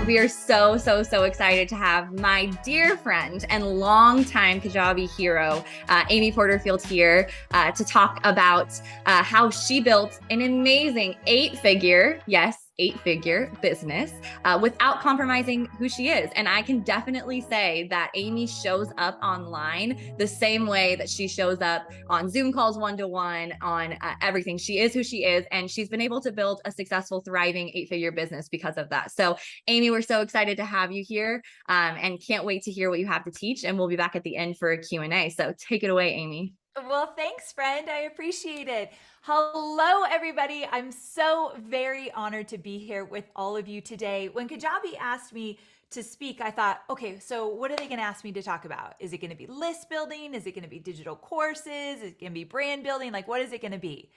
We are so excited to have my dear friend and longtime Kajabi hero, Amy Porterfield here to talk about how she built an amazing eight-figure business without compromising who she is. And I can definitely say that Amy shows up online the same way that she shows up on Zoom calls one-to-one, on everything. She is who she is, and she's been able to build a successful, thriving eight-figure business because of that. So Amy, we're so excited to have you here and can't wait to hear what you have to teach. And we'll be back at the end for a Q&A. So take it away, Amy. Well, thanks, friend. I appreciate it. Hello, everybody. I'm so very honored to be here with all of you today. When Kajabi asked me to speak, I thought, okay, so what are they going to ask me to talk about? Is it going to be list building? Is it going to be digital courses? Is it going to be brand building? Like, what is it going to be?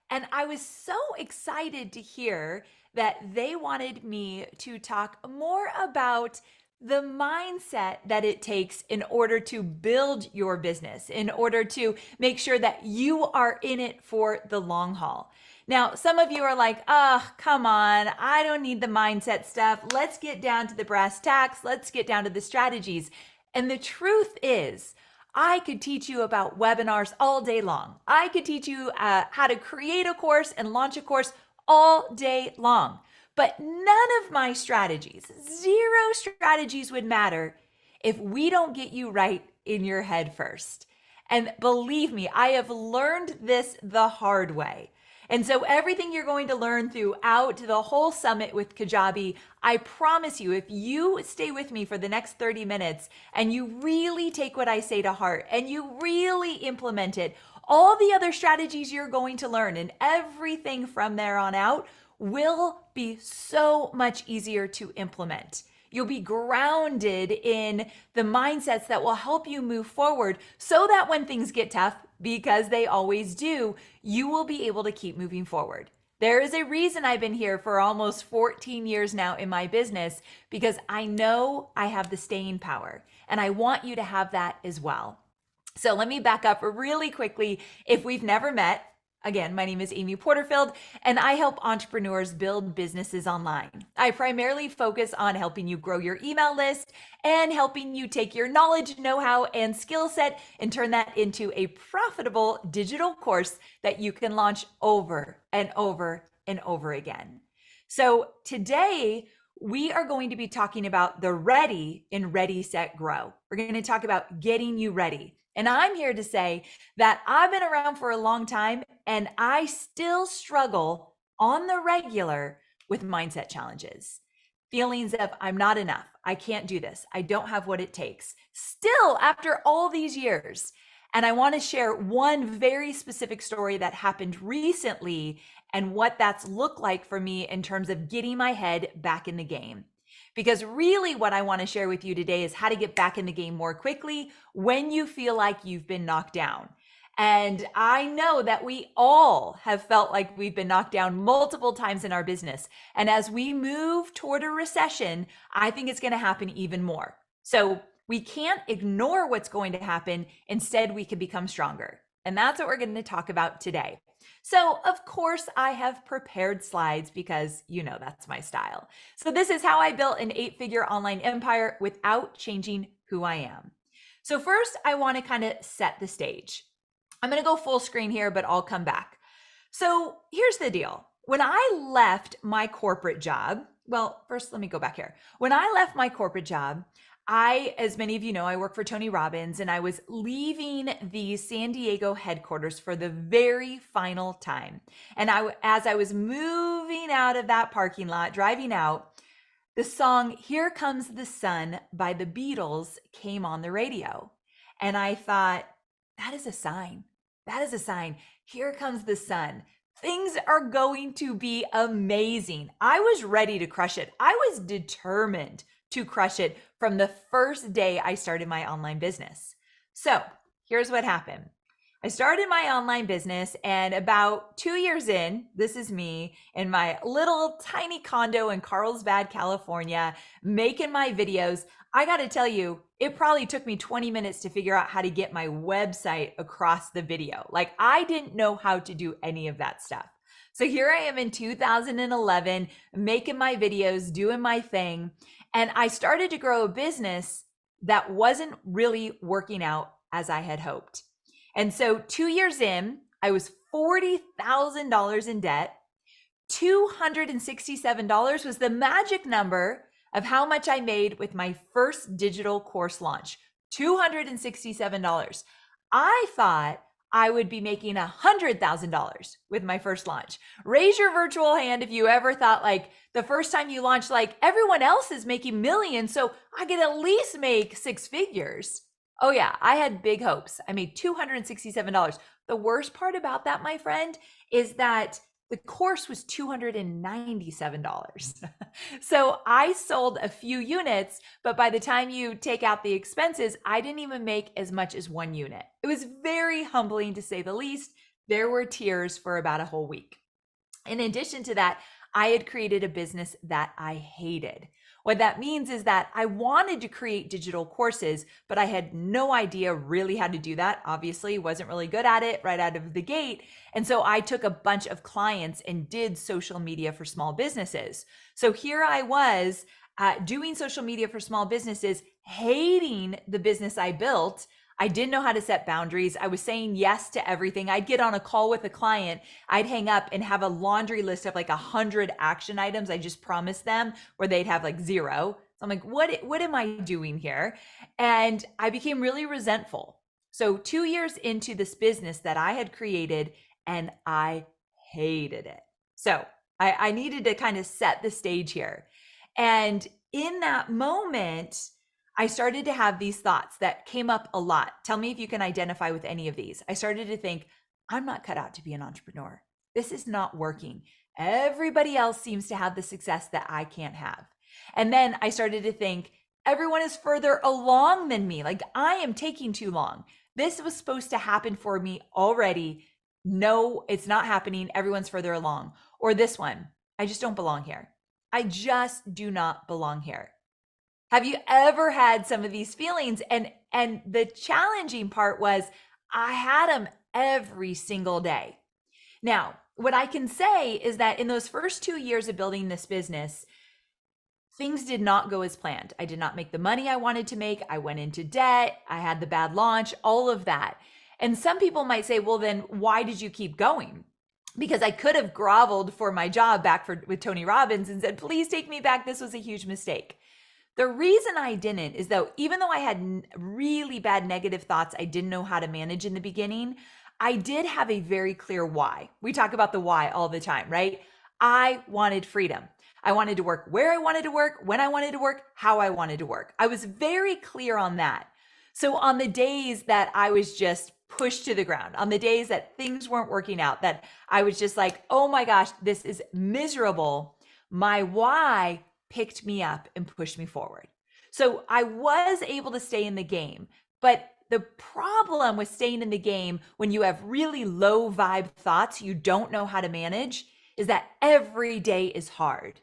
And I was so excited to hear that they wanted me to talk more about the mindset that it takes in order to build your business, in order to make sure that you are in it for the long haul. Now, some of you are like, oh, come on, I don't need the mindset stuff. Let's get down to the brass tacks. Let's get down to the strategies. And the truth is, I could teach you about webinars all day long. I could teach you how to create a course and launch a course all day long. But none of my strategies, zero strategies would matter if we don't get you right in your head first. And believe me, I have learned this the hard way. And so everything you're going to learn throughout the whole summit with Kajabi, I promise you, if you stay with me for the next 30 minutes and you really take what I say to heart and you really implement it, all the other strategies you're going to learn and everything from there on out will be so much easier to implement. You'll be grounded in the mindsets that will help you move forward so that when things get tough, because they always do, you will be able to keep moving forward. There is a reason I've been here for almost 14 years now in my business, because I know I have the staying power and I want you to have that as well. So let me back up really quickly. If we've never met, again, my name is Amy Porterfield, and I help entrepreneurs build businesses online. I primarily focus on helping you grow your email list and helping you take your knowledge, know-how, and skill set and turn that into a profitable digital course that you can launch over and over and over again. So today, we are going to be talking about the ready in Ready, Set, Grow. We're going to talk about getting you ready. And I'm here to say that I've been around for a long time and I still struggle on the regular with mindset challenges. Feelings of I'm not enough, I can't do this, I don't have what it takes. Still, after all these years. And I want to share one very specific story that happened recently and what that's looked like for me in terms of getting my head back in the game. Because really what I want to share with you today is how to get back in the game more quickly when you feel like you've been knocked down. And I know that we all have felt like we've been knocked down multiple times in our business. And as we move toward a recession, I think it's going to happen even more. So we can't ignore what's going to happen. Instead, we can become stronger. And that's what we're going to talk about today. So of course I have prepared slides because you know that's my style. So this is how I built an eight-figure online empire without changing who I am. So first I want to kind of set the stage. I'm going to go full screen here, but I'll come back. So here's the deal. When I left my corporate job, well, first let me go back here. When I left my corporate job, as many of you know, I work for Tony Robbins, and I was leaving the San Diego headquarters for the very final time. And as I was moving out of that parking lot, driving out, the song Here Comes the Sun by the Beatles came on the radio. And I thought, that is a sign. That is a sign. Here comes the sun. Things are going to be amazing. I was ready to crush it. I was determined to crush it from the first day I started my online business. So here's what happened. I started my online business, and about 2 years in, this is me in my little tiny condo in Carlsbad, California, making my videos. I got to tell you, it probably took me 20 minutes to figure out how to get my website across the video. Like, I didn't know how to do any of that stuff. So here I am in 2011, making my videos, doing my thing. And I started to grow a business that wasn't really working out as I had hoped. And so 2 years in, I was $40,000 in debt. $267 was the magic number of how much I made with my first digital course launch. $267. I thought I would be making $100,000 with my first launch. Raise your virtual hand if you ever thought like the first time you launched, like everyone else is making millions, so I could at least make six figures. Oh yeah, I had big hopes. I made $267. The worst part about that, my friend, is that the course was $297. So I sold a few units, but by the time you take out the expenses, I didn't even make as much as one unit. It was very humbling to say the least. There were tears for about a whole week. In addition to that, I had created a business that I hated. What that means is that I wanted to create digital courses, but I had no idea really how to do that. Obviously, wasn't really good at it right out of the gate. And so I took a bunch of clients and did social media for small businesses. So here I was doing social media for small businesses, hating the business I built. I didn't know how to set boundaries. I was saying yes to everything. I'd get on a call with a client. I'd hang up and have a laundry list of like 100 action items I just promised them, where they'd have like zero. So I'm like, what am I doing here? And I became really resentful. So 2 years into this business that I had created, and I hated it. So I needed to kind of set the stage here. And in that moment, I started to have these thoughts that came up a lot. Tell me if you can identify with any of these. I started to think, I'm not cut out to be an entrepreneur. This is not working. Everybody else seems to have the success that I can't have. And then I started to think, everyone is further along than me. Like I am taking too long. This was supposed to happen for me already. No, it's not happening. Everyone's further along. Or this one, I just don't belong here. I just do not belong here. Have you ever had some of these feelings? And the challenging part was I had them every single day. Now, what I can say is that in those first 2 years of building this business, things did not go as planned. I did not make the money I wanted to make. I went into debt. I had the bad launch, all of that. And some people might say, well, then why did you keep going? Because I could have groveled for my job back with Tony Robbins and said, please take me back. This was a huge mistake. The reason I didn't is though, even though I had really bad negative thoughts I didn't know how to manage in the beginning, I did have a very clear why. We talk about the why all the time, right? I wanted freedom. I wanted to work where I wanted to work, when I wanted to work, how I wanted to work. I was very clear on that. So on the days that I was just pushed to the ground, on the days that things weren't working out, that I was just like, oh my gosh, this is miserable, my why picked me up and pushed me forward. So I was able to stay in the game. But the problem with staying in the game when you have really low vibe thoughts you don't know how to manage is that every day is hard.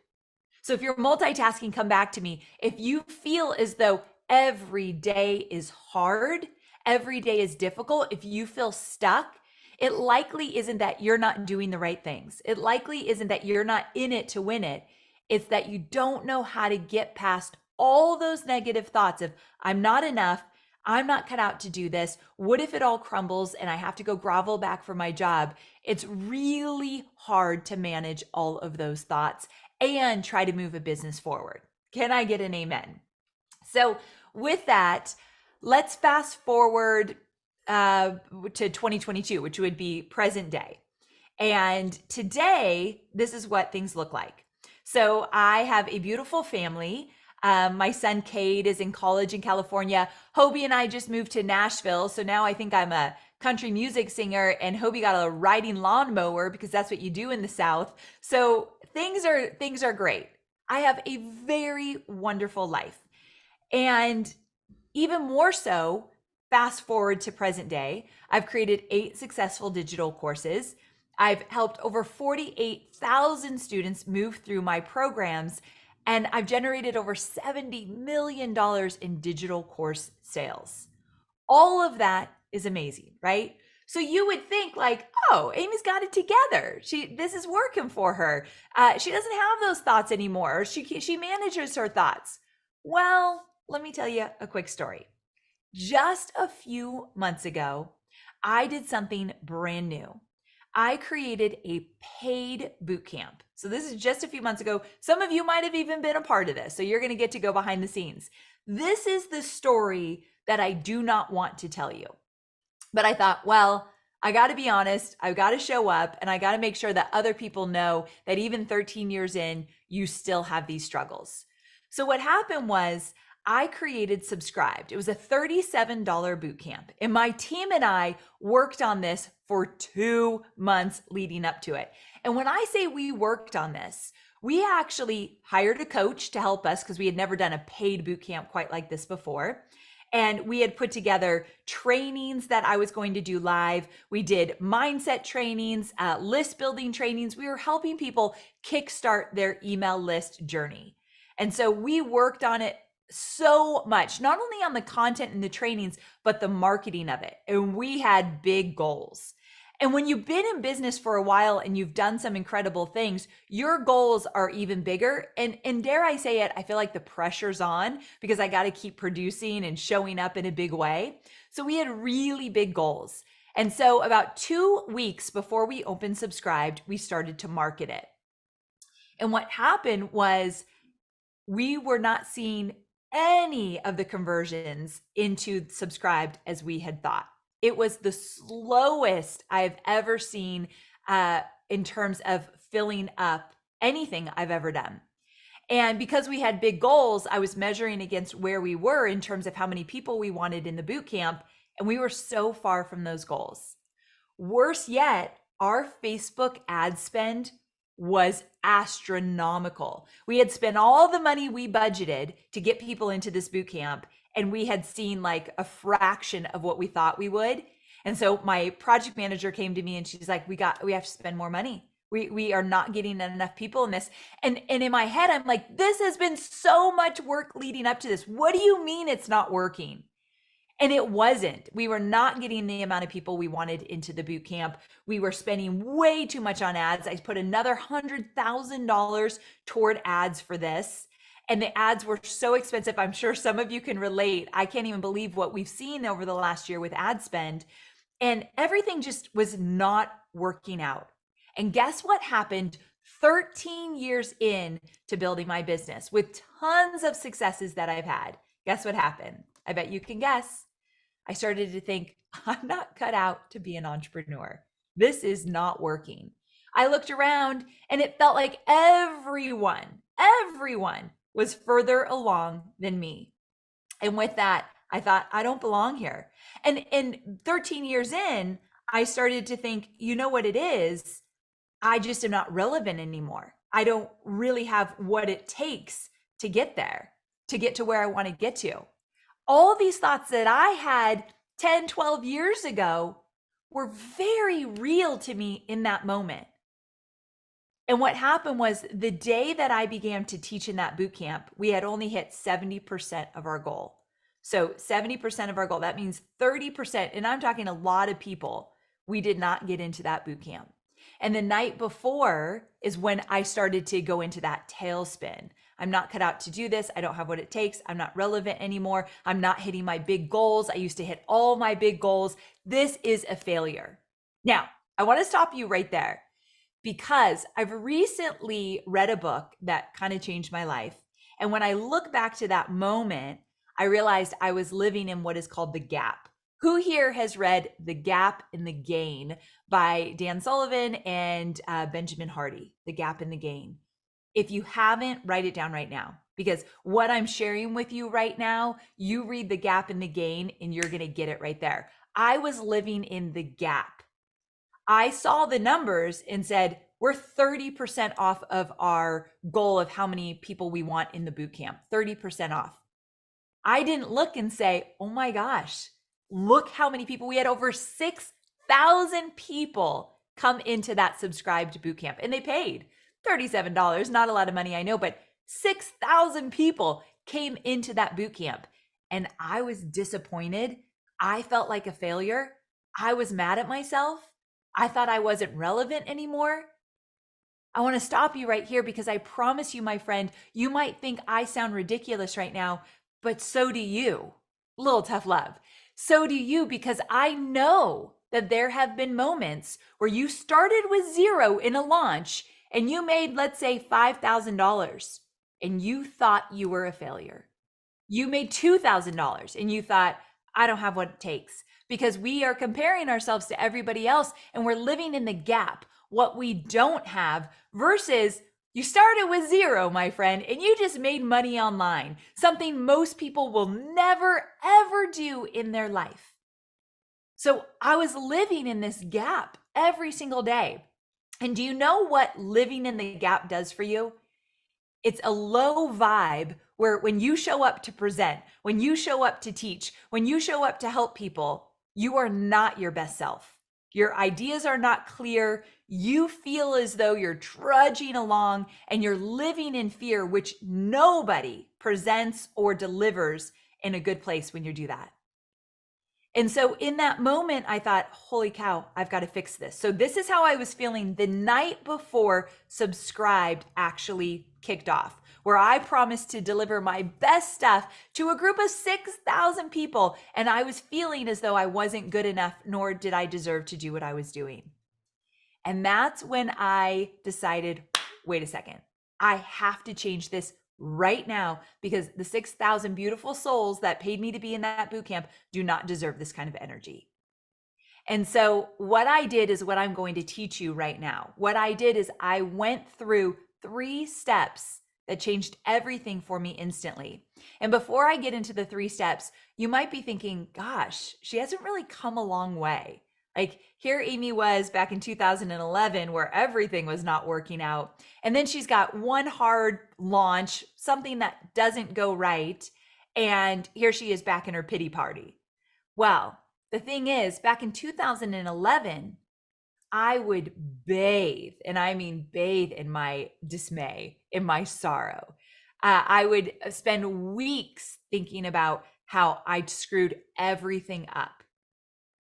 So if you're multitasking, come back to me. If you feel as though every day is hard, every day is difficult, if you feel stuck, it likely isn't that you're not doing the right things. It likely isn't that you're not in it to win it. It's that you don't know how to get past all those negative thoughts of, I'm not enough, I'm not cut out to do this. What if it all crumbles and I have to go grovel back for my job? It's really hard to manage all of those thoughts and try to move a business forward. Can I get an amen? So with that, let's fast forward to 2022, which would be present day. And today, this is what things look like. So I have a beautiful family. My son, Cade, is in college in California. Hobie and I just moved to Nashville. So now I think I'm a country music singer, and Hobie got a riding lawnmower because that's what you do in the South. So things are great. I have a very wonderful life. And even more so, fast forward to present day, I've created 8 successful digital courses. I've helped over 48,000 students move through my programs, and I've generated over $70 million in digital course sales. All of that is amazing, right? So you would think like, oh, Amy's got it together. This is working for her. She doesn't have those thoughts anymore. She manages her thoughts. Well, let me tell you a quick story. Just a few months ago, I did something brand new. I created a paid boot camp. So this is just a few months ago. Some of you might have even been a part of this. So you're going to get to go behind the scenes. This is the story that I do not want to tell you. But I thought, well, I got to be honest. I've got to show up and I got to make sure that other people know that even 13 years in, you still have these struggles. So what happened was I created Subscribed. It was a $37 boot camp. And my team and I worked on this for 2 months leading up to it. And when I say we worked on this, we actually hired a coach to help us because we had never done a paid boot camp quite like this before. And we had put together trainings that I was going to do live. We did mindset trainings, list building trainings. We were helping people kickstart their email list journey. And so we worked on it so much, not only on the content and the trainings, but the marketing of it. And we had big goals. And when you've been in business for a while and you've done some incredible things, your goals are even bigger. And dare I say it, I feel like the pressure's on because I got to keep producing and showing up in a big way. So we had really big goals. And so about 2 weeks before we opened Subscribed, we started to market it. And what happened was we were not seeing any of the conversions into Subscribed as we had thought. It was the slowest I've ever seen in terms of filling up anything I've ever done. And because we had big goals, I was measuring against where we were in terms of how many people we wanted in the boot camp. And we were so far from those goals. Worse yet, our Facebook ad spend was astronomical. We had spent all the money we budgeted to get people into this boot camp, and we had seen like a fraction of what we thought we would. And so my project manager came to me and she's like, we have to spend more money. We are not getting enough people in this. And in my head, I'm like, this has been so much work leading up to this. What do you mean it's not working? And it wasn't. We were not getting the amount of people we wanted into the boot camp. We were spending way too much on ads. I put another $100,000 toward ads for this. And the ads were so expensive. I'm sure some of you can relate. I can't even believe what we've seen over the last year with ad spend. And everything just was not working out. And guess what happened 13 years in to building my business with tons of successes that I've had? Guess what happened? I bet you can guess. I started to think, I'm not cut out to be an entrepreneur. This is not working. I looked around and it felt like everyone was further along than me. And with that, I thought, I don't belong here. And 13 years in, I started to think, you know what it is? I just am not relevant anymore. I don't really have what it takes to get there, to get to where I want to get to. All these thoughts that I had 10, 12 years ago were very real to me in that moment. And what happened was the day that I began to teach in that boot camp, we had only hit 70% of our goal. So 70% of our goal, that means 30%, and I'm talking a lot of people, we did not get into that boot camp. And the night before is when I started to go into that tailspin. I'm not cut out to do this. I don't have what it takes. I'm not relevant anymore. I'm not hitting my big goals. I used to hit all my big goals. This is a failure. Now, I want to stop you right there because I've recently read a book that kind of changed my life. And when I look back to that moment, I realized I was living in what is called the gap. Who here has read The Gap and the Gain by Dan Sullivan and Benjamin Hardy? The Gap and the Gain. If you haven't, write it down right now, because what I'm sharing with you right now, you read The Gap and the Gain and you're going to get it right there. I was living in the gap. I saw the numbers and said, we're 30% off of our goal of how many people we want in the boot camp, 30% off. I didn't look and say, oh my gosh, look how many people. We had over 6,000 people come into that Subscribed boot camp, and they paid $37, not a lot of money, I know, but 6,000 people came into that boot camp, and I was disappointed. I felt like a failure. I was mad at myself. I thought I wasn't relevant anymore. I want to stop you right here because I promise you, my friend, you might think I sound ridiculous right now, but so do you. Little tough love. So do you, because I know that there have been moments where you started with zero in a launch and you made, let's say, $5,000 and you thought you were a failure. You made $2,000 and you thought, I don't have what it takes, because we are comparing ourselves to everybody else and we're living in the gap, what we don't have versus you started with zero, my friend, and you just made money online, something most people will never, ever do in their life. So I was living in this gap every single day. And do you know what living in the gap does for you? It's a low vibe where when you show up to present, when you show up to teach, when you show up to help people, you are not your best self. Your ideas are not clear. You feel as though you're trudging along and you're living in fear, which nobody presents or delivers in a good place when you do that. And so in that moment, I thought, holy cow, I've got to fix this. So this is how I was feeling the night before Subscribed actually kicked off, where I promised to deliver my best stuff to a group of 6,000 people. And I was feeling as though I wasn't good enough, nor did I deserve to do what I was doing. And that's when I decided, wait a second, I have to change this right now, because the 6,000 beautiful souls that paid me to be in that boot camp do not deserve this kind of energy. And so what I did is what I'm going to teach you right now. What I did is I went through 3 steps that changed everything for me instantly. And before I get into the 3 steps, you might be thinking, gosh, she hasn't really come a long way. Like here Amy was back in 2011 where everything was not working out. And then she's got one hard launch, something that doesn't go right. And here she is back in her pity party. Well, the thing is, back in 2011, I would bathe, and I mean bathe in my dismay, in my sorrow. I would spend weeks thinking about how I'd screwed everything up.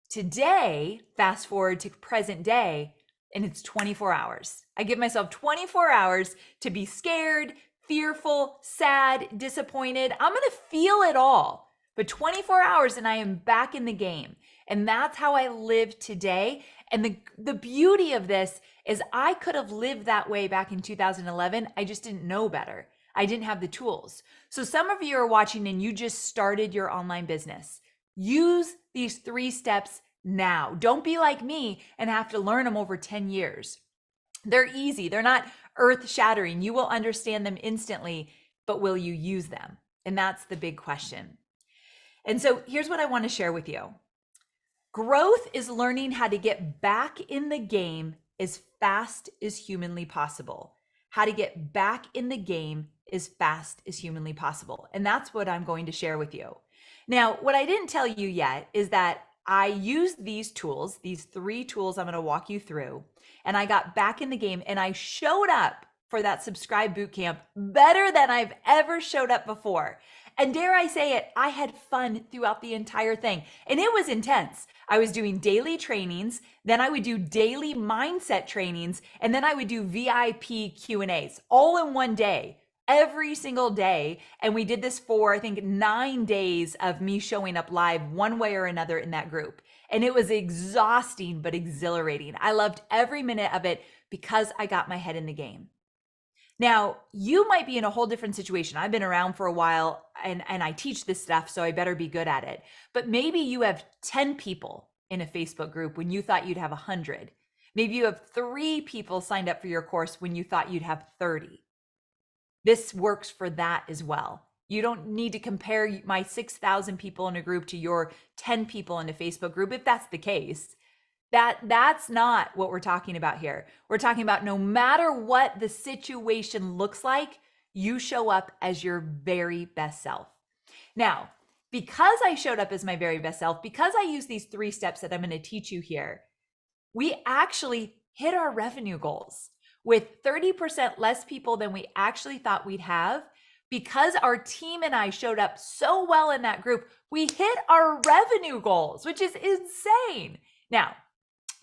Today, fast forward to present day, and it's 24 hours. I give myself 24 hours to be scared, fearful, sad, disappointed. I'm going to feel it all. But 24 hours and I am back in the game. And that's how I live today. And the beauty of this is I could have lived that way back in 2011. I just didn't know better. I didn't have the tools. So some of you are watching and you just started your online business. Use these 3 steps now. Don't be like me and have to learn them over 10 years. They're easy. They're not earth-shattering. You will understand them instantly, but will you use them? And that's the big question. And so here's what I want to share with you. Growth is learning how to get back in the game as fast as humanly possible. How to get back in the game as fast as humanly possible. And that's what I'm going to share with you. Now, what I didn't tell you yet is that I used these tools, these 3 tools I'm going to walk you through, and I got back in the game and I showed up for that Subscribe Bootcamp better than I've ever showed up before. And dare I say it, I had fun throughout the entire thing. And it was intense. I was doing daily trainings, then I would do daily mindset trainings, and then I would do VIP Q&As all in one day, every single day. And we did this for, I think, 9 days of me showing up live one way or another in that group. And it was exhausting, but exhilarating. I loved every minute of it because I got my head in the game. Now, you might be in a whole different situation. I've been around for a while and I teach this stuff, so I better be good at it. But maybe you have 10 people in a Facebook group when you thought you'd have 100. Maybe you have 3 people signed up for your course when you thought you'd have 30. This works for that as well. You don't need to compare my 6,000 people in a group to your 10 people in a Facebook group if that's the case. That's not what we're talking about here. We're talking about no matter what the situation looks like, you show up as your very best self. Now, because I showed up as my very best self, because I use these 3 steps that I'm going to teach you here, we actually hit our revenue goals with 30% less people than we actually thought we'd have. Because our team and I showed up so well in that group, we hit our revenue goals, which is insane. Now,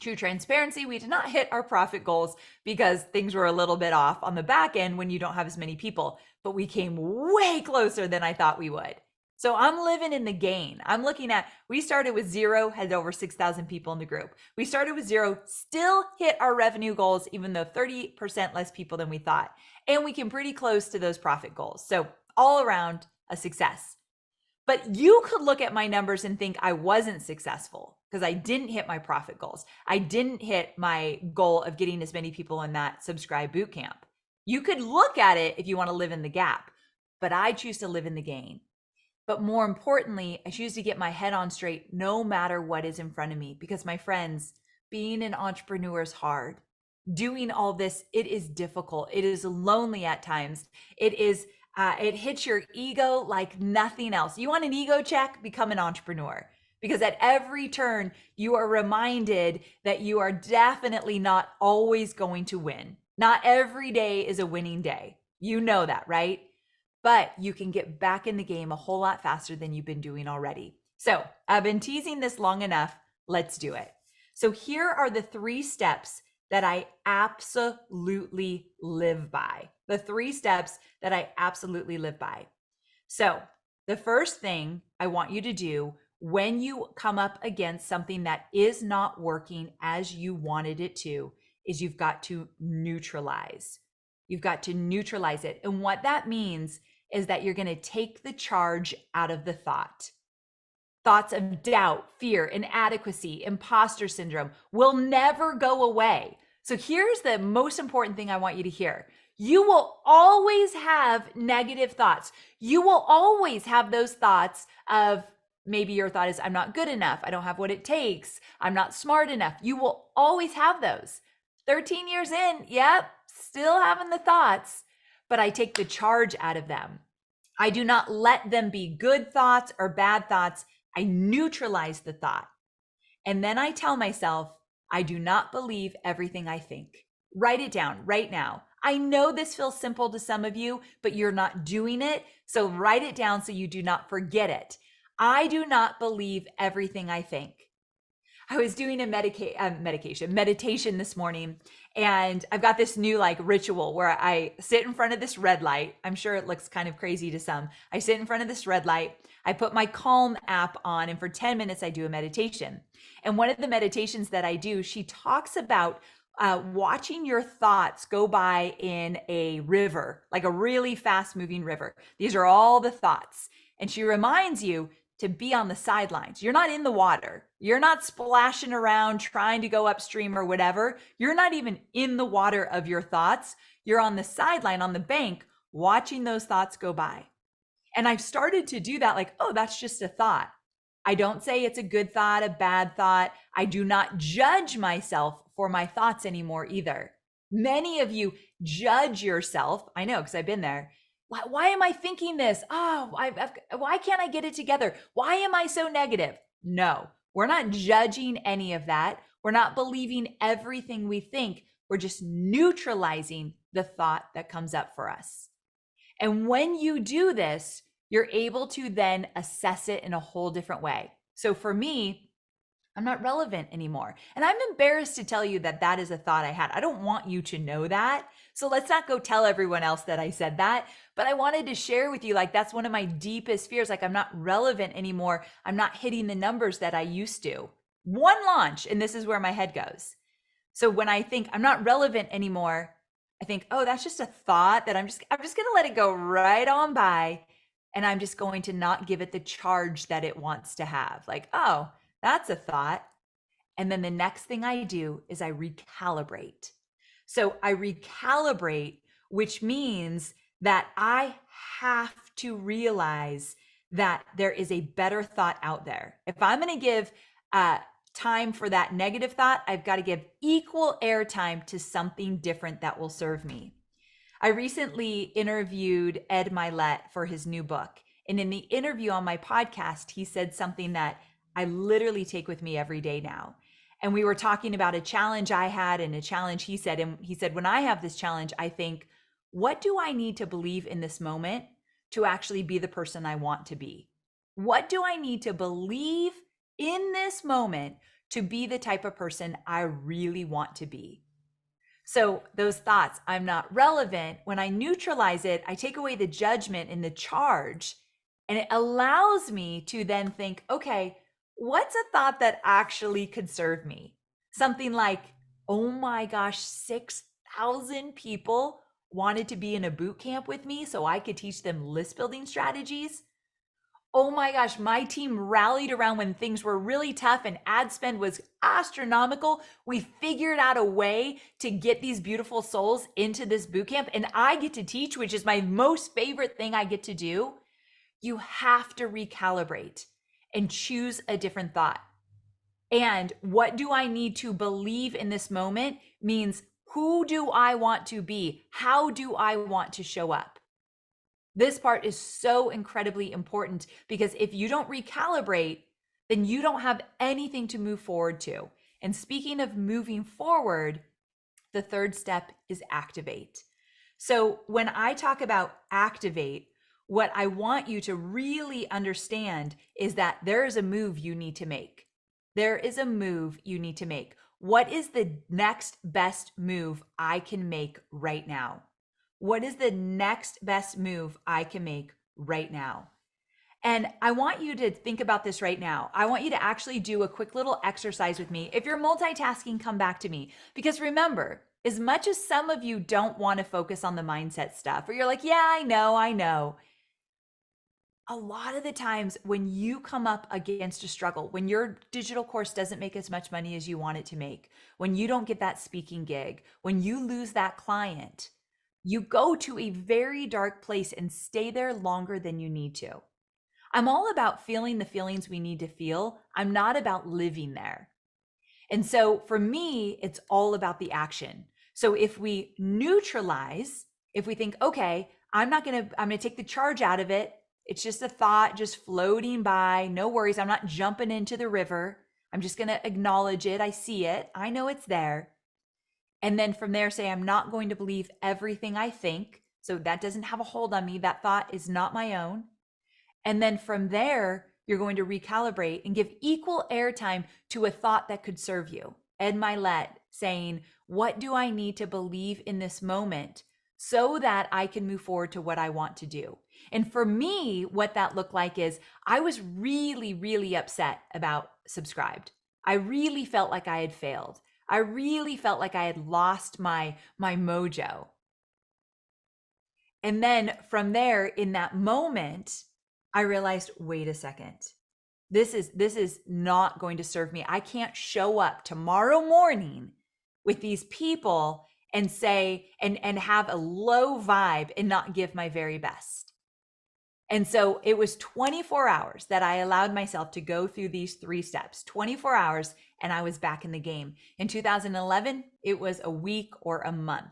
true transparency, we did not hit our profit goals because things were a little bit off on the back end when you don't have as many people, but we came way closer than I thought we would. So I'm living in the gain. I'm looking at, we started with 0, had over 6,000 people in the group. We started with 0, still hit our revenue goals, even though 30% less people than we thought. And we came pretty close to those profit goals. So all around a success. But you could look at my numbers and think I wasn't successful because I didn't hit my profit goals. I didn't hit my goal of getting as many people in that subscribe bootcamp. You could look at it if you want to live in the gap, but I choose to live in the gain. But more importantly, I choose to get my head on straight no matter what is in front of me, because my friends, being an entrepreneur is hard. Doing all this, it is difficult. It is lonely at times. It hits your ego like nothing else. You want an ego check? Become an entrepreneur, because at every turn, you are reminded that you are definitely not always going to win. Not every day is a winning day. You know that, right? But you can get back in the game a whole lot faster than you've been doing already. So I've been teasing this long enough. Let's do it. So here are the 3 steps that I absolutely live by. The 3 steps that I absolutely live by. So the first thing I want you to do when you come up against something that is not working as you wanted it to is you've got to neutralize. You've got to neutralize it. And what that means is that you're going to take the charge out of the thought. Thoughts of doubt, fear, inadequacy, imposter syndrome will never go away. So here's the most important thing I want you to hear. You will always have negative thoughts. You will always have those thoughts of, maybe your thought is, I'm not good enough. I don't have what it takes. I'm not smart enough. You will always have those. 13 years in, yep, still having the thoughts, but I take the charge out of them. I do not let them be good thoughts or bad thoughts. I neutralize the thought. And then I tell myself, I do not believe everything I think. Write it down right now. I know this feels simple to some of you, but you're not doing it. So write it down so you do not forget it. I do not believe everything I think. I was doing a meditation this morning, and I've got this new ritual where I sit in front of this red light. I'm sure it looks kind of crazy to some. I sit in front of this red light. I put my Calm app on, and for 10 minutes, I do a meditation. And one of the meditations that I do, she talks about watching your thoughts go by in a river, like a really fast moving river. These are all the thoughts. And she reminds you to be on the sidelines. You're not in the water. You're not splashing around trying to go upstream or whatever. You're not even in the water of your thoughts. You're on the sideline, on the bank, watching those thoughts go by. And I've started to do that, oh, that's just a thought. I don't say it's a good thought, a bad thought. I do not judge myself for my thoughts anymore either. Many of you judge yourself. I know, because I've been there. Why am I thinking this? Oh, why can't I get it together? Why am I so negative? No, we're not judging any of that. We're not believing everything we think. We're just neutralizing the thought that comes up for us. And when you do this, you're able to then assess it in a whole different way. So for me, I'm not relevant anymore. And I'm embarrassed to tell you that that is a thought I had. I don't want you to know that. So let's not go tell everyone else that I said that. But I wanted to share with you, that's one of my deepest fears. I'm not relevant anymore. I'm not hitting the numbers that I used to. One launch, and this is where my head goes. So when I think I'm not relevant anymore, I think, oh, that's just a thought that I'm just going to let it go right on by. And I'm just going to not give it the charge that it wants to have. Oh, that's a thought. And then the next thing I do is I recalibrate. So I recalibrate, which means that I have to realize that there is a better thought out there. If I'm going to give time for that negative thought, I've got to give equal airtime to something different that will serve me. I recently interviewed Ed Mylett for his new book. And in the interview on my podcast, he said something that I literally take with me every day now. And we were talking about a challenge I had and a challenge he said. And he said, when I have this challenge, I think, what do I need to believe in this moment to actually be the person I want to be? What do I need to believe in this moment to be the type of person I really want to be. So those thoughts, I'm not relevant, when I neutralize it, I take away the judgment and the charge, and it allows me to then think, okay, what's a thought that actually could serve me? Something like, oh my gosh, 6,000 people wanted to be in a boot camp with me so I could teach them list building strategies. Oh my gosh, my team rallied around when things were really tough and ad spend was astronomical. We figured out a way to get these beautiful souls into this bootcamp, and I get to teach, which is my most favorite thing I get to do. You have to recalibrate and choose a different thought. And what do I need to believe in this moment means, who do I want to be? How do I want to show up? This part is so incredibly important, because if you don't recalibrate, then you don't have anything to move forward to. And speaking of moving forward, the third step is activate. So when I talk about activate, what I want you to really understand is that there is a move you need to make. There is a move you need to make. What is the next best move I can make right now? What is the next best move I can make right now? And I want you to think about this right now. I want you to actually do a quick little exercise with me. If you're multitasking, come back to me. Because remember, as much as some of you don't want to focus on the mindset stuff, or you're like, yeah, I know. A lot of the times when you come up against a struggle, when your digital course doesn't make as much money as you want it to make, when you don't get that speaking gig, when you lose that client, you go to a very dark place and stay there longer than you need to. I'm all about feeling the feelings we need to feel. I'm not about living there. And so for me, it's all about the action. So if we neutralize, if we think, okay, I'm going to take the charge out of it. It's just a thought, just floating by. No worries. I'm not jumping into the river. I'm just going to acknowledge it. I see it. I know it's there. And then from there, say, I'm not going to believe everything I think. So that doesn't have a hold on me. That thought is not my own. And then from there, you're going to recalibrate and give equal airtime to a thought that could serve you. Ed Milet saying, what do I need to believe in this moment so that I can move forward to what I want to do? And for me, what that looked like is I was really, really upset about Subscribed. I really felt like I had failed. I really felt like I had lost my mojo. And then from there, in that moment, I realized, wait a second, this is not going to serve me. I can't show up tomorrow morning with these people and say, and have a low vibe and not give my very best. And so it was 24 hours that I allowed myself to go through these 3 steps, 24 hours, and I was back in the game. In 2011, it was a week or a month.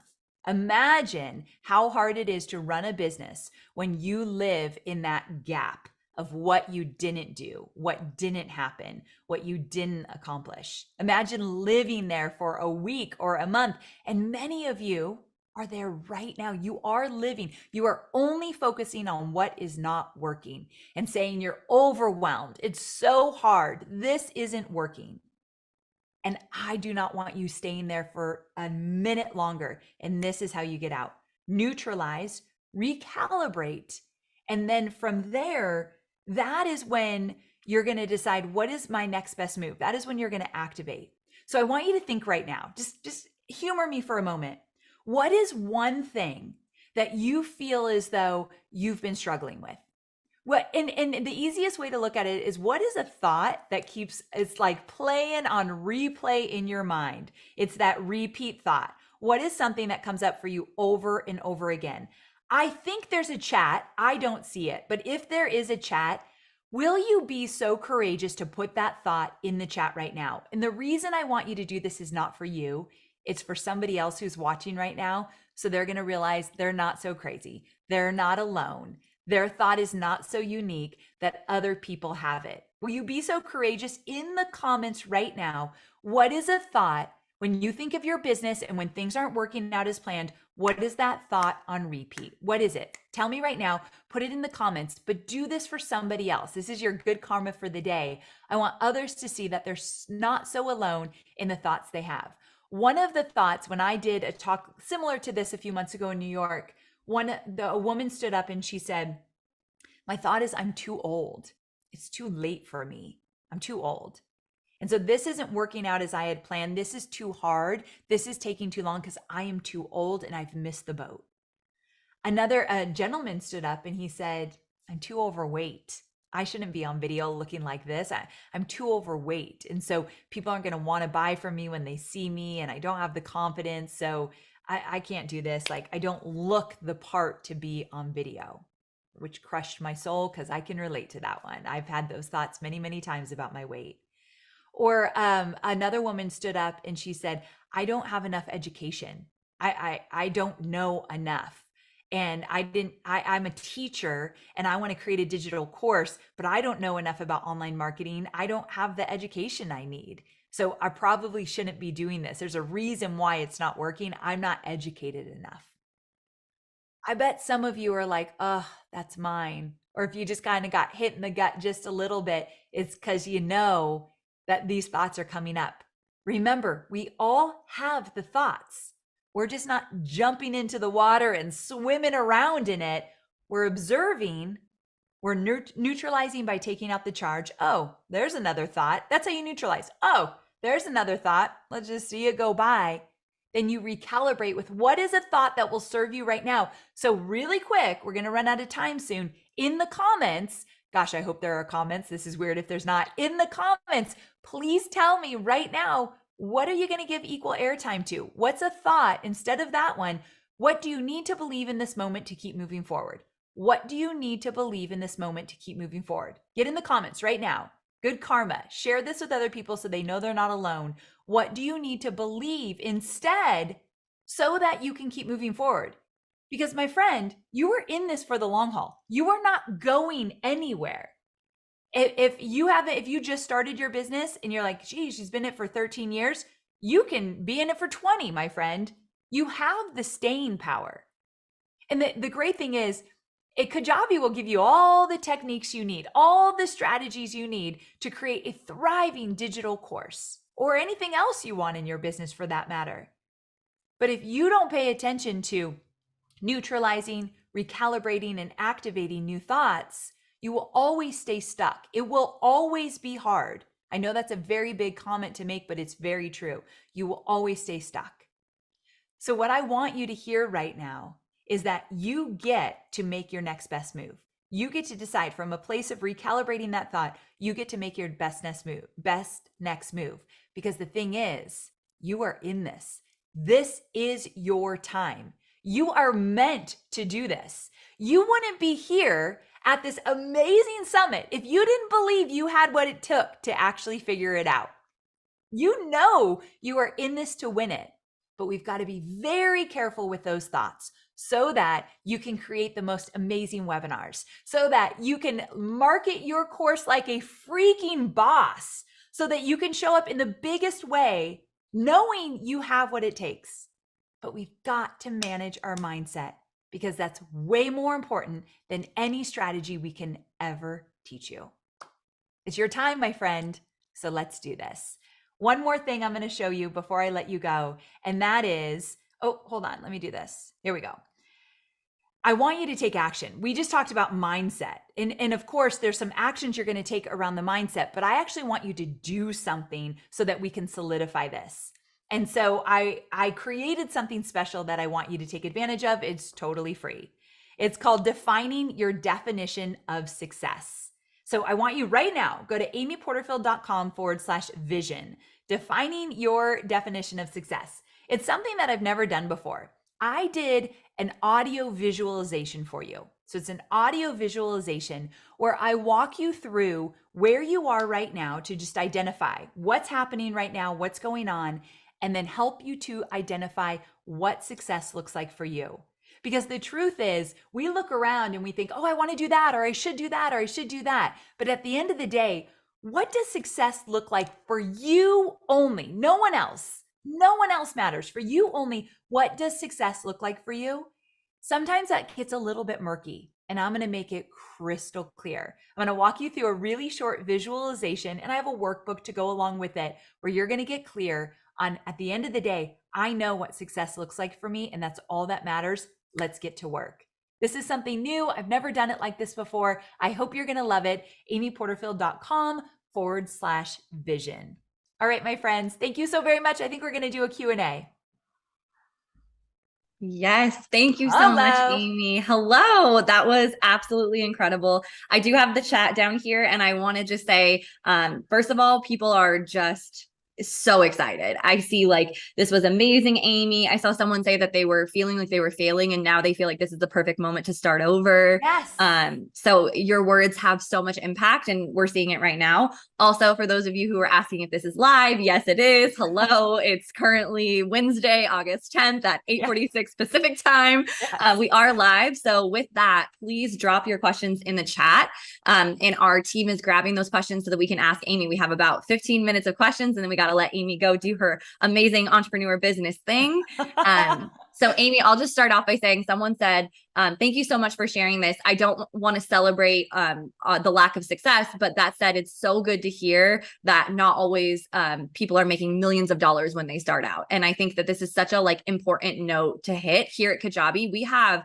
Imagine how hard it is to run a business when you live in that gap of what you didn't do, what didn't happen, what you didn't accomplish. Imagine living there for a week or a month. And many of you are there right now. You are living. You are only focusing on what is not working and saying you're overwhelmed. It's so hard. This isn't working. And I do not want you staying there for a minute longer. And this is how you get out. Neutralize, recalibrate. And then from there, that is when you're going to decide, what is my next best move? That is when you're going to activate. So I want you to think right now, just humor me for a moment. What is one thing that you feel as though you've been struggling with? What, and the easiest way to look at it is, what is a thought that keeps, it's like playing on replay in your mind. It's that repeat thought. What is something that comes up for you over and over again? I think there's a chat. I don't see it. But if there is a chat, will you be so courageous to put that thought in the chat right now? And the reason I want you to do this is not for you. It's for somebody else who's watching right now. So they're going to realize they're not so crazy. They're not alone. Their thought is not so unique that other people have it. Will you be so courageous in the comments right now? What is a thought when you think of your business and when things aren't working out as planned? What is that thought on repeat? What is it? Tell me right now, put it in the comments, but do this for somebody else. This is your good karma for the day. I want others to see that they're not so alone in the thoughts they have. One of the thoughts, when I did a talk similar to this a few months ago in New York, a woman stood up and she said, my thought is I'm too old. It's too late for me. I'm too old. And so this isn't working out as I had planned. This is too hard. This is taking too long because I am too old and I've missed the boat. Another gentleman stood up and he said, I'm too overweight. I shouldn't be on video looking like this. I'm too overweight. And so people aren't going to want to buy from me when they see me and I don't have the confidence. So I can't do this. Like I don't look the part to be on video, which crushed my soul because I can relate to that one. I've had those thoughts many, many times about my weight. Or another woman stood up and she said, I don't have enough education. I don't know enough. And I'm a teacher and I want to create a digital course, but I don't know enough about online marketing. I don't have the education I need. So I probably shouldn't be doing this. There's a reason why it's not working. I'm not educated enough. I bet some of you are like, oh, that's mine. Or if you just kind of got hit in the gut just a little bit, it's because you know that these thoughts are coming up. Remember, we all have the thoughts. We're just not jumping into the water and swimming around in it. We're observing, we're neutralizing by taking out the charge. Oh, there's another thought. That's how you neutralize. Oh, there's another thought. Let's just see it go by. Then you recalibrate with what is a thought that will serve you right now. So really quick, we're going to run out of time soon. In the comments, gosh, I hope there are comments. This is weird if there's not. In the comments, please tell me right now, what are you going to give equal airtime to? What's a thought instead of that one? What do you need to believe in this moment to keep moving forward? What do you need to believe in this moment to keep moving forward? Get in the comments right now. Good karma. Share this with other people so they know they're not alone. What do you need to believe instead so that you can keep moving forward? Because my friend, you are in this for the long haul. You are not going anywhere. If you just started your business and you're like, gee, she's been in it for 13 years, you can be in it for 20, my friend. You have the staying power. And the great thing is, Kajabi will give you all the techniques you need, all the strategies you need to create a thriving digital course or anything else you want in your business for that matter. But if you don't pay attention to neutralizing, recalibrating, and activating new thoughts, you will always stay stuck. It will always be hard. I know that's a very big comment to make, but it's very true. You will always stay stuck. So what I want you to hear right now is that you get to make your next best move. You get to decide from a place of recalibrating that thought, you get to make your best next move. Because the thing is, you are in this. This is your time. You are meant to do this. You wouldn't be here at this amazing summit if you didn't believe you had what it took to actually figure it out. You know you are in this to win it, but we've got to be very careful with those thoughts so that you can create the most amazing webinars, so that you can market your course like a freaking boss, so that you can show up in the biggest way, knowing you have what it takes. But we've got to manage our mindset because that's way more important than any strategy we can ever teach you. It's your time, my friend. So let's do this. One more thing I'm going to show you before I let you go. And that is, oh, hold on. Let me do this. Here we go. I want you to take action. We just talked about mindset. And of course, there's some actions you're going to take around the mindset, but I actually want you to do something so that we can solidify this. And so I created something special that I want you to take advantage of. It's totally free. It's called Defining Your Definition of Success. So I want you right now, go to amyporterfield.com/vision, defining your definition of success. It's something that I've never done before. I did an audio visualization for you. So it's an audio visualization where I walk you through where you are right now to just identify what's happening right now, what's going on, and then help you to identify what success looks like for you. Because the truth is, we look around and we think, oh, I want to do that, or I should do that, or I should do that. But at the end of the day, what does success look like for you only? No one else. No one else matters. For you only, what does success look like for you? Sometimes that gets a little bit murky, and I'm going to make it crystal clear. I'm going to walk you through a really short visualization, and I have a workbook to go along with it where you're going to get clear on, at the end of the day, I know what success looks like for me, and that's all that matters. Let's get to work. This is something new. I've never done it like this before. I hope you're going to love it. amyporterfield.com/vision. All right, my friends, thank you so very much. I think we're going to do a Q&A. Yes, thank you so much, Hello. Amy. Hello, that was absolutely incredible. I do have the chat down here, and I want to just say, first of all, people are just so excited. I see like, this was amazing, Amy. I saw someone say that they were feeling like they were failing, and now they feel like this is the perfect moment to start over. Yes. So your words have so much impact, and we're seeing it right now. Also, for those of you who are asking if this is live, yes, it is. Hello, it's currently Wednesday, August 10th at 8:46 Pacific time. Yes. We are live. So with that, please drop your questions in the chat. And our team is grabbing those questions so that we can ask Amy. We have about 15 minutes of questions, and then we got to let Amy go do her amazing entrepreneur business thing. So Amy, I'll just start off by saying, someone said, thank you so much for sharing this. I don't want to celebrate the lack of success, but that said, it's so good to hear that not always people are making millions of dollars when they start out. And I think that this is such a like important note to hit. Here at Kajabi, we have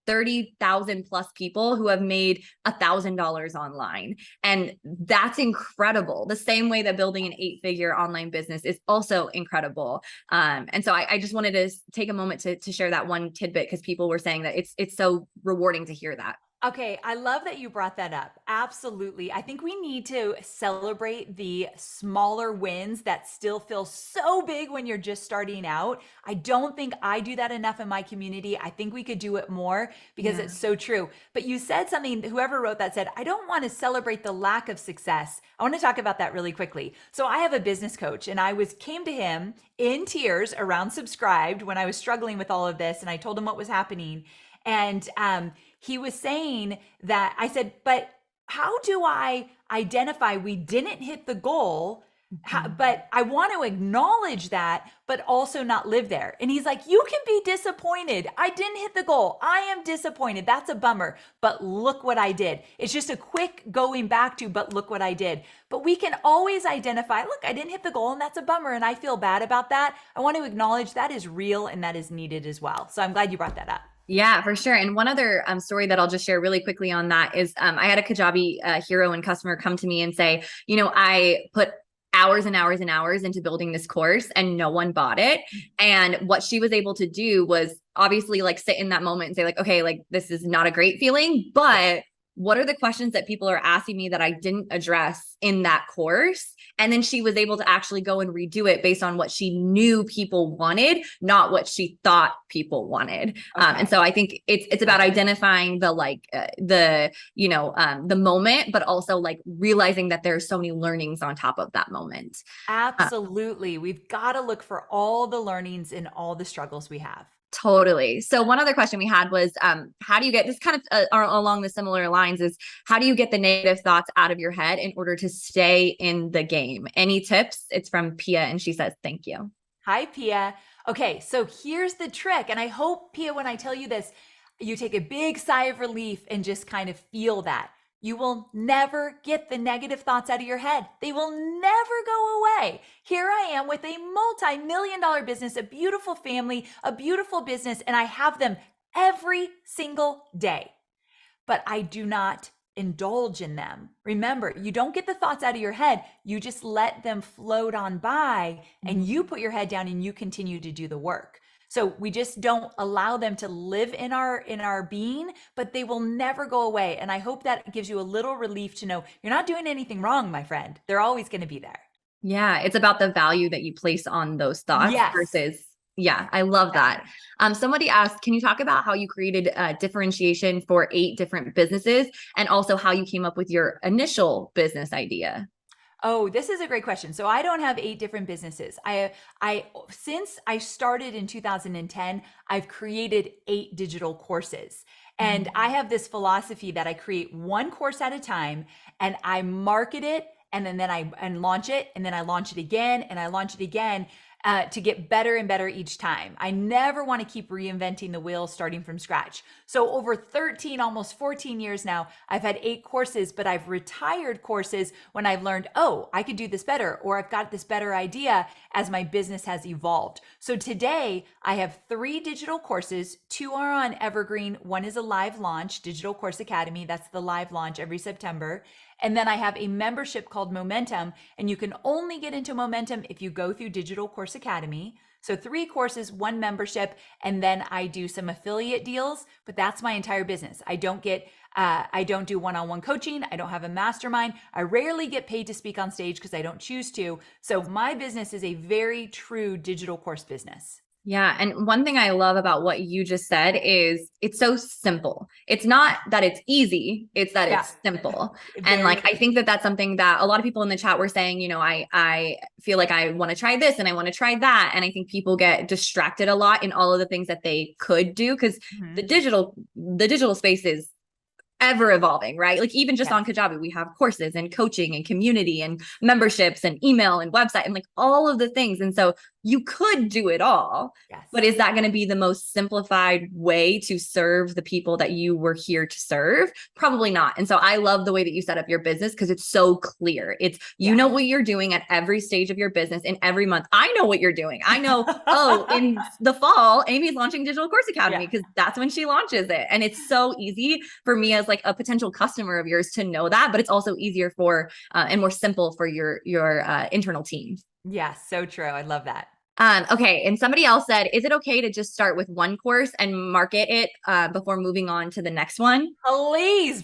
30,000 plus people who have made $1,000 online. And that's incredible. The same way that building an 8-figure online business is also incredible. And so I just wanted to take a moment to share that one tidbit, because people were saying that it's so rewarding to hear that. Okay, I love that you brought that up. Absolutely. I think we need to celebrate the smaller wins that still feel so big when you're just starting out. I don't think I do that enough in my community. I think we could do it more, because it's so true. But you said something, whoever wrote that said, I don't want to celebrate the lack of success. I want to talk about that really quickly. So I have a business coach, and I came to him in tears around Subscribed when I was struggling with all of this, and I told him what was happening. And he was saying that, I said, but how do I identify we didn't hit the goal? But I want to acknowledge that, but also not live there. And he's like, you can be disappointed. I didn't hit the goal. I am disappointed. That's a bummer. But look what I did. It's just a quick going back to, but look what I did. But we can always identify, look, I didn't hit the goal, and that's a bummer, and I feel bad about that. I want to acknowledge that is real, and that is needed as well. So I'm glad you brought that up. Yeah, for sure. And one other story that I'll just share really quickly on that is I had a Kajabi hero and customer come to me and say, I put hours and hours and hours into building this course and no one bought it. And what she was able to do was obviously like sit in that moment and say like, okay, like this is not a great feeling, but what are the questions that people are asking me that I didn't address in that course? And then she was able to actually go and redo it based on what she knew people wanted, not what she thought people wanted. Okay. And so I think it's about identifying the moment, but also like realizing that there's so many learnings on top of that moment. Absolutely. We've got to look for all the learnings in all the struggles we have. Totally. So one other question we had was, how do you get this kind of along the similar lines is, how do you get the negative thoughts out of your head in order to stay in the game? Any tips? It's from Pia, and she says, thank you. Hi, Pia. Okay, so here's the trick. And I hope, Pia, when I tell you this, you take a big sigh of relief and just kind of feel that. You will never get the negative thoughts out of your head. They will never go away. Here I am with a multi-million-dollar business, a beautiful family, a beautiful business, and I have them every single day. But I do not indulge in them. Remember, you don't get the thoughts out of your head. You just let them float on by, and you put your head down and you continue to do the work. So we just don't allow them to live in our being, but they will never go away. And I hope that gives you a little relief to know you're not doing anything wrong, my friend. They're always going to be there. Yeah, it's about the value that you place on those thoughts versus, yeah, I love that. Somebody asked, can you talk about how you created differentiation for 8 different businesses, and also how you came up with your initial business idea? Oh, this is a great question. So I don't have 8 different businesses. Since I started in 2010, I've created 8 digital courses. And I have this philosophy that I create one course at a time, and I market it, and then I launch it, and then I launch it again, and I launch it again. to get better and better each time. I never want to keep reinventing the wheel starting from scratch. So over 13, almost 14 years now, I've had 8 courses, but I've retired courses when I've learned, oh, I could do this better, or I've got this better idea as my business has evolved. So today I have 3 digital courses. 2 are on Evergreen. 1 is a live launch, Digital Course Academy. That's the live launch every September. And then I have a membership called Momentum, and you can only get into Momentum if you go through Digital Course Academy. So 3 courses, 1 membership, and then I do some affiliate deals, but that's my entire business. I don't do one-on-one coaching. I don't have a mastermind. I rarely get paid to speak on stage because I don't choose to. So my business is a very true digital course business. Yeah. And one thing I love about what you just said is it's so simple. It's not that it's easy, it's that it's simple. And like, I think that that's something that a lot of people in the chat were saying, you know, I feel like I want to try this and I want to try that. And I think people get distracted a lot in all of the things that they could do because the digital space is ever evolving, right? Like even just on Kajabi, we have courses and coaching and community and memberships and email and website and like all of the things. And so you could do it all, but is that going to be the most simplified way to serve the people that you were here to serve? Probably not. And so I love the way that you set up your business because it's so clear. It's, you know what you're doing at every stage of your business in every month. I know what you're doing. I know, oh, in the fall, Amy's launching Digital Course Academy because that's when she launches it. And it's so easy for me as like a potential customer of yours to know that, but it's also easier for, and more simple for your internal team. Yes, so true. I love that. Okay. And somebody else said, is it okay to just start with one course and market it before moving on to the next one? Please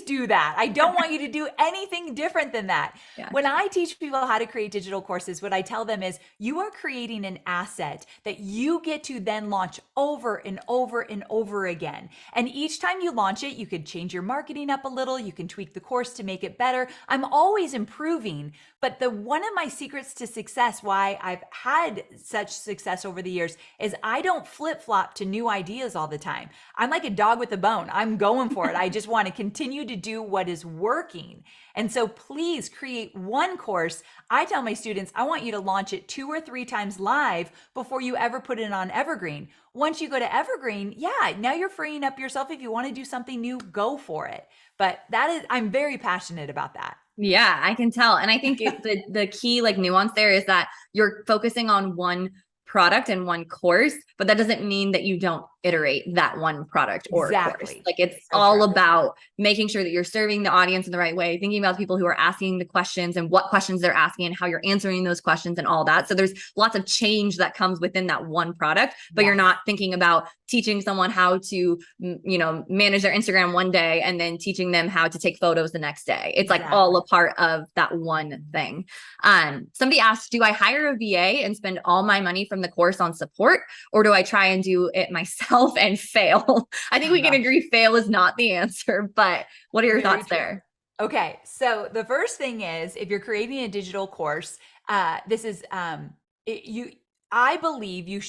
do that. I don't want you to do anything different than that. Yeah. When I teach people how to create digital courses, what I tell them is you are creating an asset that you get to then launch over and over and over again. And each time you launch it, you could change your marketing up a little. You can tweak the course to make it better. I'm always improving. But one of my secrets to success, why I've had such success over the years, is I don't flip-flop to new ideas all the time. I'm like a dog with a bone. I'm going for it. I just want to continue to do what is working. And so please create one course. I tell my students, I want you to launch it 2 or 3 times live before you ever put it on Evergreen. Once you go to Evergreen, now you're freeing up yourself. If you want to do something new, go for it. But I'm very passionate about that. Yeah, I can tell. And I think the key like nuance there is that you're focusing on one product and one course, but that doesn't mean that you don't iterate that one product or course. Like it's all about making sure that you're serving the audience in the right way, thinking about the people who are asking the questions and what questions they're asking and how you're answering those questions and all that. So there's lots of change that comes within that one product, but you're not thinking about teaching someone how to, you know, manage their Instagram one day and then teaching them how to take photos the next day. It's like all a part of that one thing. Somebody asked, do I hire a VA and spend all my money from the course on support, or do I try and do it myself and fail? I think we can agree fail is not the answer, but what are your thoughts there? Okay. So the first thing is, if you're creating a digital course, this is, I believe you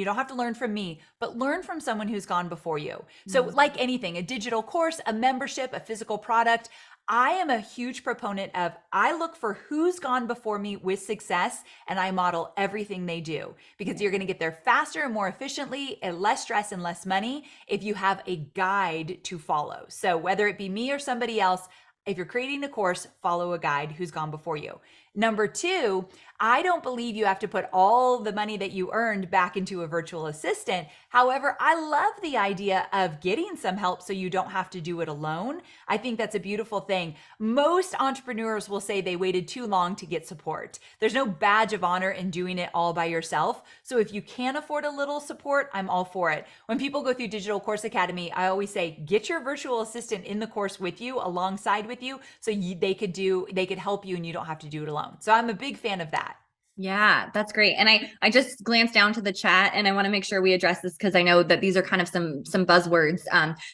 don't have to learn from me, but learn from someone who's gone before you. So like anything, a digital course, a membership, a physical product, I am a huge proponent of, I look for who's gone before me with success and I model everything they do, because you're going to get there faster and more efficiently and less stress and less money if you have a guide to follow. So whether it be me or somebody else, if you're creating a course, follow a guide who's gone before you. Number 2, I don't believe you have to put all the money that you earned back into a virtual assistant. However, I love the idea of getting some help so you don't have to do it alone. I think that's a beautiful thing. Most entrepreneurs will say they waited too long to get support. There's no badge of honor in doing it all by yourself. So if you can afford a little support, I'm all for it. When people go through Digital Course Academy, I always say, get your virtual assistant in the course with you, alongside with you, so they could help you and you don't have to do it alone. So I'm a big fan of that. Yeah, that's great. And I just glanced down to the chat and I want to make sure we address this because I know that these are kind of some buzzwords.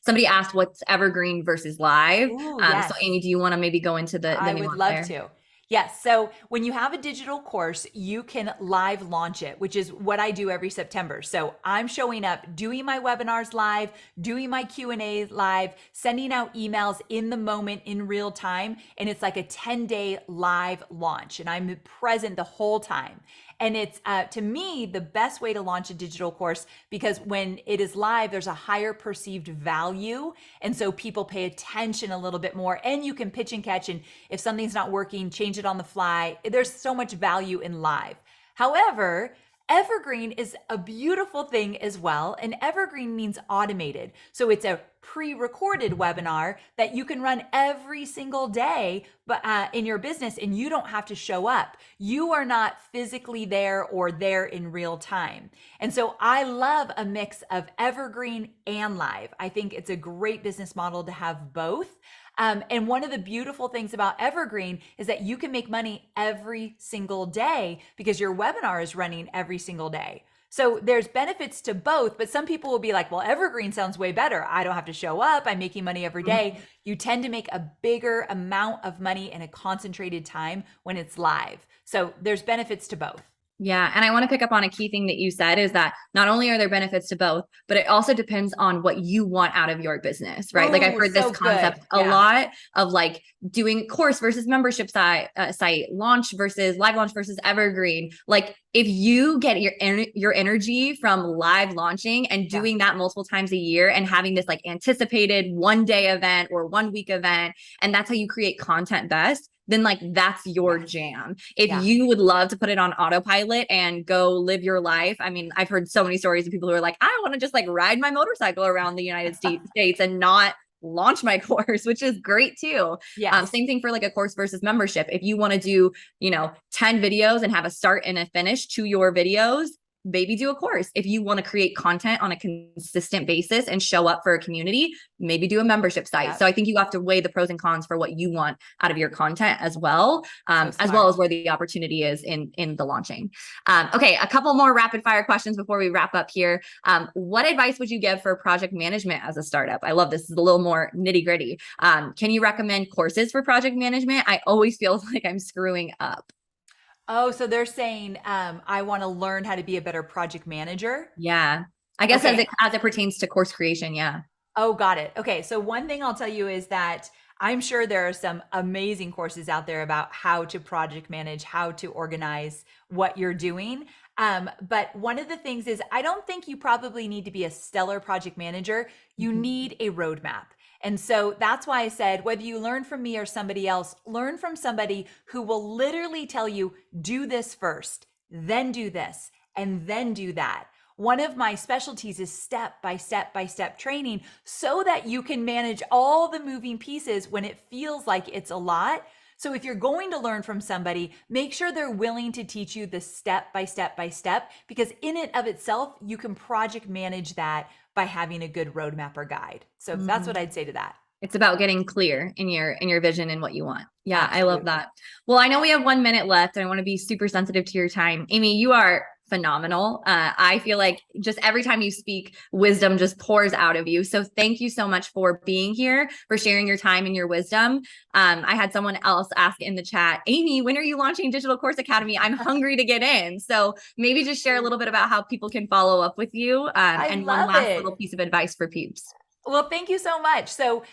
Somebody asked what's evergreen versus live. Ooh, So Amy, do you want to maybe go into the I would love to. Yes. So when you have a digital course, you can live launch it, which is what I do every September. So I'm showing up, doing my webinars live, doing my Q&A live, sending out emails in the moment in real time. And it's like a 10-day live launch and I'm present the whole time. And it's, to me, the best way to launch a digital course, because when it is live, there's a higher perceived value. And so people pay attention a little bit more, and you can pitch and catch. And if something's not working, change it on the fly. There's so much value in live. However, Evergreen is a beautiful thing as well. And Evergreen means automated. So it's a pre-recorded webinar that you can run every single day, but in your business, and you don't have to show up. You are not physically there or there in real time. And so I love a mix of Evergreen and live. I think it's a great business model to have both. And one of the beautiful things about Evergreen is that you can make money every single day because your webinar is running every single day. So there's benefits to both, but some people will be like, well, Evergreen sounds way better. I don't have to show up. I'm making money every day. You tend to make a bigger amount of money in a concentrated time when it's live. So there's benefits to both. Yeah. And I want to pick up on a key thing that you said is that not only are there benefits to both, but it also depends on what you want out of your business, right? Like I've heard this concept a lot of like doing course versus membership site, launch versus live launch versus evergreen. Like if you get your energy from live launching and doing that multiple times a year and having this like anticipated 1-day event or 1-week event, and that's how you create content best, then like that's your jam. If you would love to put it on autopilot and go live your life. I mean, I've heard so many stories of people who are like, I want to just like ride my motorcycle around the United States and not launch my course, which is great too. Same thing for like a course versus membership. If you want to do, 10 videos and have a start and a finish to your videos, maybe do a course. If you want to create content on a consistent basis and show up for a community, maybe do a membership site. So I think you have to weigh the pros and cons for what you want out of your content as well, as well as where the opportunity is in the launching. Okay, a couple more rapid fire questions before we wrap up here. What advice would you give for project management as a startup? I love this. This is a little more nitty gritty. Can you recommend courses for project management? I always feel like I'm screwing up. Oh, so they're saying, I want to learn how to be a better project manager. Yeah. I guess as it pertains to course creation. Yeah. Oh, got it. Okay. So one thing I'll tell you is that I'm sure there are some amazing courses out there about how to project manage, how to organize what you're doing. But one of the things is I don't think you probably need to be a stellar project manager. You need a roadmap. And so that's why I said, whether you learn from me or somebody else, learn from somebody who will literally tell you, do this first, then do this, and then do that. One of my specialties is step by step by step training so that you can manage all the moving pieces when it feels like it's a lot. So if you're going to learn from somebody, make sure they're willing to teach you the step by step by step, because in and of itself, you can project manage that by having a good roadmap or guide. So that's what I'd say to that. It's about getting clear in your vision and what you want. Yeah, absolutely. I love that. Well, I know we have 1 minute left and I want to be super sensitive to your time. Amy, you are phenomenal. I feel like just every time you speak, wisdom just pours out of you. So thank you so much for being here, for sharing your time and your wisdom. I had someone else ask in the chat, Amy, when are you launching Digital Course Academy? I'm hungry to get in. So maybe just share a little bit about how people can follow up with you, and one last little piece of advice for peeps. Well, thank you so much. So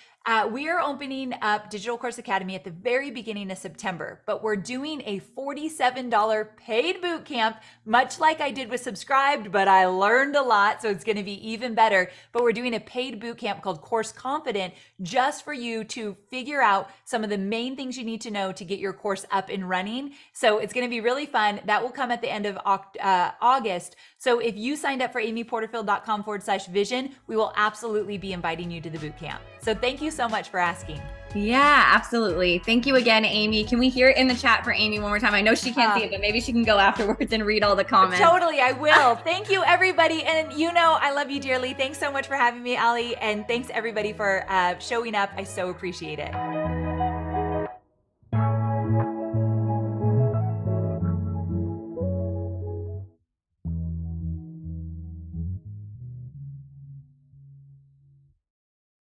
we are opening up Digital Course Academy at the very beginning of September, but we're doing a $47 paid boot camp, much like I did with Subscribed, but I learned a lot, so it's going to be even better. But we're doing a paid boot camp called Course Confident, just for you to figure out some of the main things you need to know to get your course up and running. So it's going to be really fun. That will come at the end of August. So if you signed up for amyporterfield.com/vision, we will absolutely be inviting you to the boot camp. So thank you so much for asking. Yeah, absolutely. Thank you again, Amy. Can we hear it in the chat for Amy one more time? I know she can't see it, but maybe she can go afterwards and read all the comments. Totally, I will. Thank you, everybody. And I love you dearly. Thanks so much for having me, Ali. And thanks everybody for showing up. I so appreciate it.